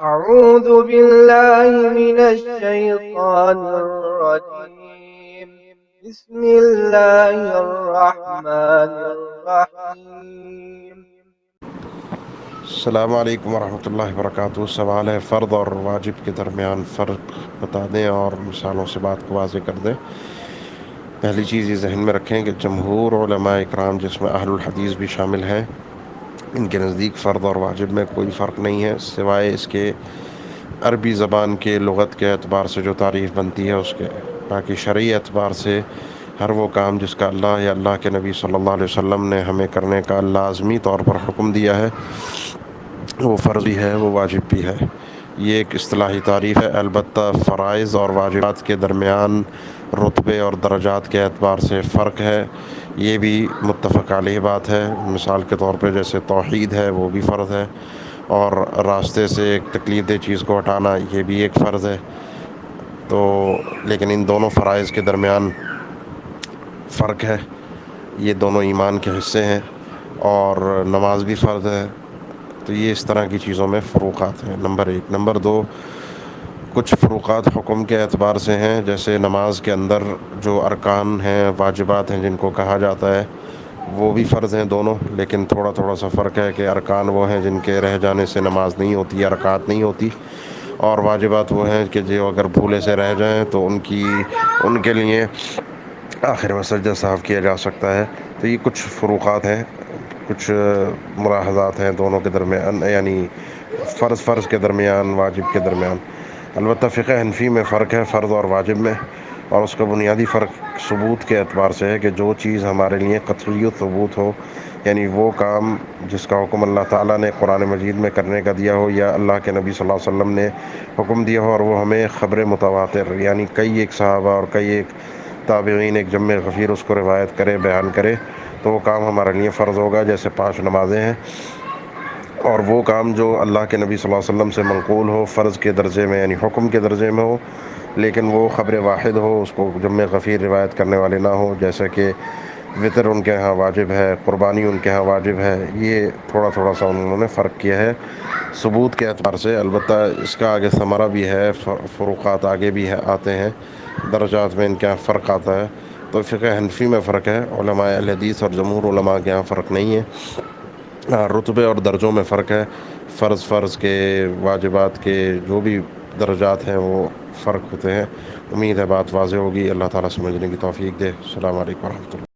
أعوذ بالله من الشيطان الرجيم. بسم الله الرحمن الرحيم. السلام علیکم ورحمۃ اللہ وبرکاتہ۔ سوال ہے فرض اور واجب کے درمیان فرق بتا دیں اور مثالوں سے بات کو واضح کر دیں۔ پہلی چیز یہ ذہن میں رکھیں کہ جمہور علماء اکرام جس میں اہل الحدیث بھی شامل ہیں، ان کے نزدیک فرض اور واجب میں کوئی فرق نہیں ہے، سوائے اس کے عربی زبان کے لغت کے اعتبار سے جو تعریف بنتی ہے اس کے۔ باقی شرعی اعتبار سے ہر وہ کام جس کا اللہ یا اللہ کے نبی صلی اللہ علیہ وسلم نے ہمیں کرنے کا لازمی طور پر حکم دیا ہے، وہ فرض بھی ہے، وہ واجب بھی ہے۔ یہ ایک اصطلاحی تعریف ہے، البتہ فرائض اور واجبات کے درمیان رتبے اور درجات کے اعتبار سے فرق ہے، یہ بھی متفق علیہ بات ہے۔ مثال کے طور پہ جیسے توحید ہے، وہ بھی فرض ہے، اور راستے سے ایک تکلیف دہ چیز کو ہٹانا یہ بھی ایک فرض ہے۔ تو لیکن ان دونوں فرائض کے درمیان فرق ہے، یہ دونوں ایمان کے حصے ہیں، اور نماز بھی فرض ہے۔ تو یہ اس طرح کی چیزوں میں فروقات ہیں، نمبر ایک۔ نمبر دو، کچھ فروقات حکم کے اعتبار سے ہیں، جیسے نماز کے اندر جو ارکان ہیں، واجبات ہیں جن کو کہا جاتا ہے، وہ بھی فرض ہیں دونوں، لیکن تھوڑا تھوڑا سا فرق ہے کہ ارکان وہ ہیں جن کے رہ جانے سے نماز نہیں ہوتی یا رکعت نہیں ہوتی، اور واجبات وہ ہیں کہ جو اگر بھولے سے رہ جائیں تو ان کے لیے آخر میں سجدہ سہو کیا جا سکتا ہے۔ تو یہ کچھ فروقات ہیں، کچھ ملاحظات ہیں دونوں کے درمیان، یعنی فرض کے درمیان، واجب کے درمیان۔ البتہ فقہ حنفی میں فرق ہے فرض اور واجب میں، اور اس کا بنیادی فرق ثبوت کے اعتبار سے ہے کہ جو چیز ہمارے لیے قطعی ثبوت ہو، یعنی وہ کام جس کا حکم اللہ تعالیٰ نے قرآن مجید میں کرنے کا دیا ہو یا اللہ کے نبی صلی اللہ علیہ وسلم نے حکم دیا ہو، اور وہ ہمیں خبر متواتر یعنی کئی ایک صحابہ اور کئی ایک تابعین، ایک جمع غفیر اس کو روایت کرے، بیان کرے، تو وہ کام ہمارے لیے فرض ہوگا، جیسے 5 نمازیں ہیں۔ اور وہ کام جو اللہ کے نبی صلی اللہ علیہ وسلم سے منقول ہو، فرض کے درجے میں یعنی حکم کے درجے میں ہو، لیکن وہ خبر واحد ہو، اس کو جمع غفیر روایت کرنے والے نہ ہوں، جیسے کہ وطر ان کے ہاں واجب ہے، قربانی ان کے ہاں واجب ہے، یہ تھوڑا تھوڑا سا انہوں نے فرق کیا ہے ثبوت کے اعتبار سے۔ البتہ اس کا آگے ثمرہ بھی ہے، فروقات آگے بھی آتے ہیں، درجات میں ان کے ہاں فرق آتا ہے۔ تو فقہ حنفی میں فرق ہے، علماء اہل حدیث اور جمہور علماء کے ہاں فرق نہیں ہے۔ رتبے اور درجوں میں فرق ہے، فرض کے، واجبات کے جو بھی درجات ہیں وہ فرق ہوتے ہیں۔ امید ہے بات واضح ہوگی، اللہ تعالیٰ سمجھنے کی توفیق دے۔ السلام علیکم ورحمۃ اللہ۔